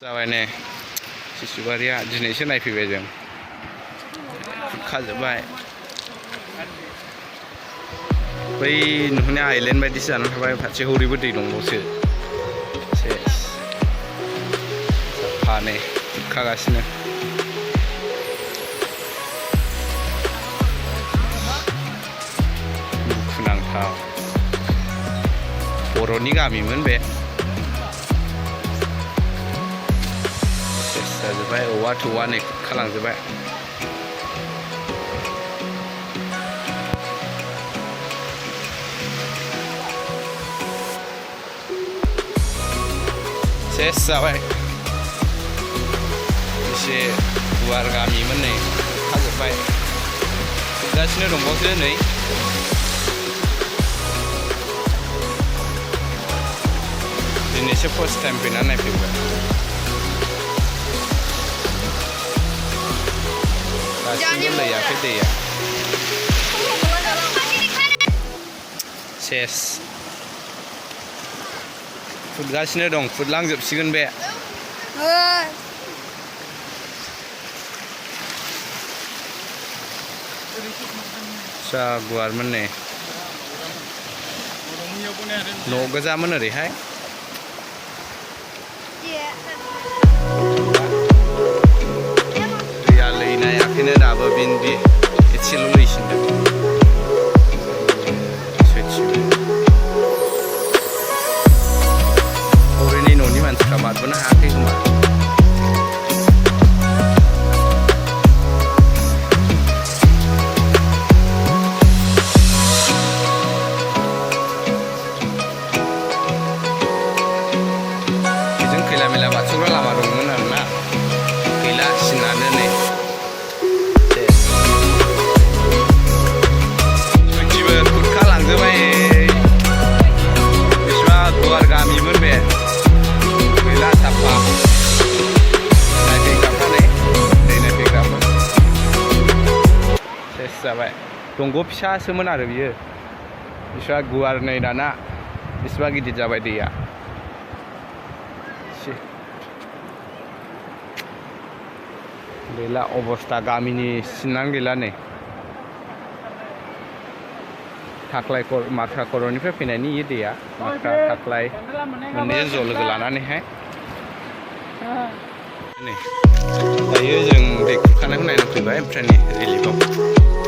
जाबाय ने सिसुबारिया दिनैसो नायफैबाय जों खुरखाजोब्बाय बै नुहुरनाय आइलेन्ड बायदिसो जानानै थाबाय फारसे हरैबो दै दंबावसो सेस साफानो खुरखागासिनो दुखुनांथाव बर'नि गामिमोन बे जाजोब्बाय औवा थौवा नै खुरखालांजोब्बाय सेस जाबाय एसे गुवार गामिमोन नै खुरखाजोब्बाय खुरगासिनो दंबावसो नै दिनैसो फार्स्ट टाइम फैनानै नायफैबाय दासिमबो लैयाखै दैया सेस खुरगासिनो दं खुरलांजोबसिगोन बे जा गुवारमोन नै न' गोजामोन ओरैहाय दैया लैनायाखैनो दाबो बिन्दि एसेल' लैसिनदों हरैनि न'नि मानसिफ्रा बारबोनो हायाखै खोमा बेजों खैला मैला बारस'ग्रा लामा दंमोन आरोना गैला सिनानो नै सयथिबो खुरखालांजोब्बाय बेसेबा गुवार गामिमोन बे गैला साफा नायफैग्राफ्रा नै दै नायफैग्राफोर सेस जाबाय दंग' फिसासोमोन आरो बियो बेसेबा गुवार नै दाना बेसेबा गिदिर जाबाय दैया गैला अबस्था गामिनि सिनानो गैला नै थाख्लाय माख्रा खर'निफ्राय फैनायनि इयो दैया माख्रा थाख्लाय मोननैजों ज' लोगो लानानैहाय नै दायो जों दै खुरखानायखौ नायनानै फैबाय ओमफ्राय नै रिलिफआव